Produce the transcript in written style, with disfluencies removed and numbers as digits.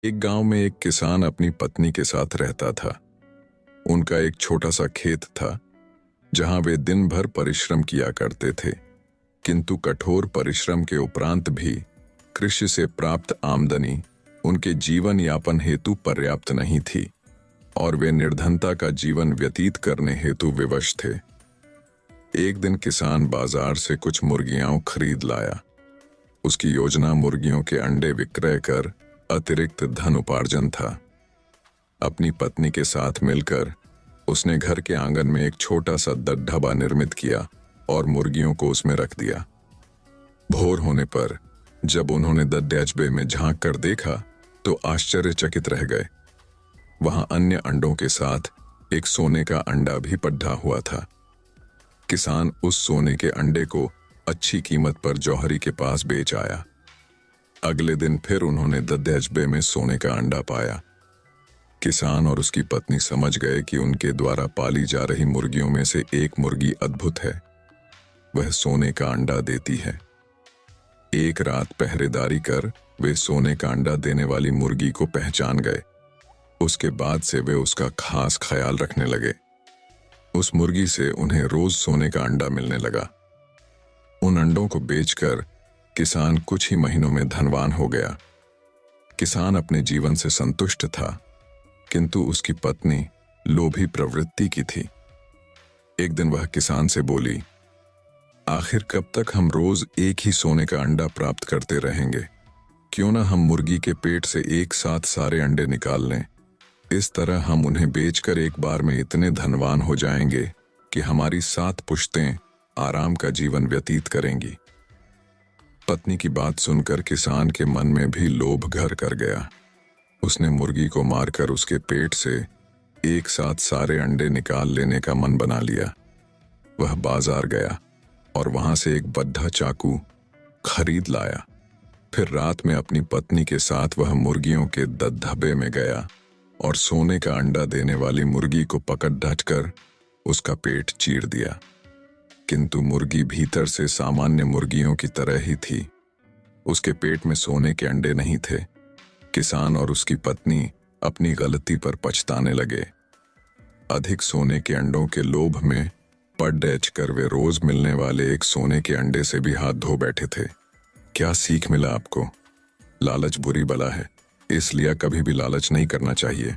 एक गांव में एक किसान अपनी पत्नी के साथ रहता था। उनका एक छोटा सा खेत था जहां वे दिन भर परिश्रम किया करते थे, किंतु कठोर परिश्रम के उपरांत भी कृषि से प्राप्त आमदनी उनके जीवन यापन हेतु पर्याप्त नहीं थी और वे निर्धनता का जीवन व्यतीत करने हेतु विवश थे। एक दिन किसान बाजार से कुछ मुर्गियां खरीद लाया। उसकी योजना मुर्गियों के अंडे विक्रय कर अतिरिक्त धन उपार्जन था। अपनी पत्नी के साथ मिलकर उसने घर के आंगन में एक छोटा सा ढाबा निर्मित किया और मुर्गियों को उसमें रख दिया। भोर होने पर जब उन्होंने डब्बे में झांक कर देखा तो आश्चर्यचकित रह गए। वहां अन्य अंडों के साथ एक सोने का अंडा भी पड्ढा हुआ था। किसान उस सोने के अंडे को अच्छी कीमत पर जौहरी के पास बेच आया। अगले दिन फिर उन्होंने डब्बे में सोने का अंडा पाया। किसान और उसकी पत्नी समझ गए कि उनके द्वारा पाली जा रही मुर्गियों में से एक मुर्गी अद्भुत है, वह सोने का अंडा देती है। एक रात पहरेदारी कर वे सोने का अंडा देने वाली मुर्गी को पहचान गए। उसके बाद से वे उसका खास ख्याल रखने लगे। उस मुर्गी से उन्हें रोज सोने का अंडा मिलने लगा। उन अंडों को बेचकर किसान कुछ ही महीनों में धनवान हो गया। किसान अपने जीवन से संतुष्ट था, किंतु उसकी पत्नी लोभी प्रवृत्ति की थी। एक दिन वह किसान से बोली, आखिर कब तक हम रोज एक ही सोने का अंडा प्राप्त करते रहेंगे? क्यों ना हम मुर्गी के पेट से एक साथ सारे अंडे निकाल लें। इस तरह हम उन्हें बेचकर एक बार में इतने धनवान हो जाएंगे कि हमारी 7 पुश्तें आराम का जीवन व्यतीत करेंगी। पत्नी की बात सुनकर किसान के मन में भी लोभ घर कर गया। उसने मुर्गी को मारकर उसके पेट से एक साथ सारे अंडे निकाल लेने का मन बना लिया। वह बाजार गया और वहां से एक बड्ढा चाकू खरीद लाया। फिर रात में अपनी पत्नी के साथ वह मुर्गियों के डब्बे में गया और सोने का अंडा देने वाली मुर्गी को पकड़ ढटकर उसका पेट चीर दिया। किंतु मुर्गी भीतर से सामान्य मुर्गियों की तरह ही थी। उसके पेट में सोने के अंडे नहीं थे। किसान और उसकी पत्नी अपनी गलती पर पछताने लगे। अधिक सोने के अंडों के लोभ में पड़ कर वे रोज मिलने वाले एक सोने के अंडे से भी हाथ धो बैठे थे। क्या सीख मिला आपको? लालच बुरी बला है, इसलिए कभी भी लालच नहीं करना चाहिए।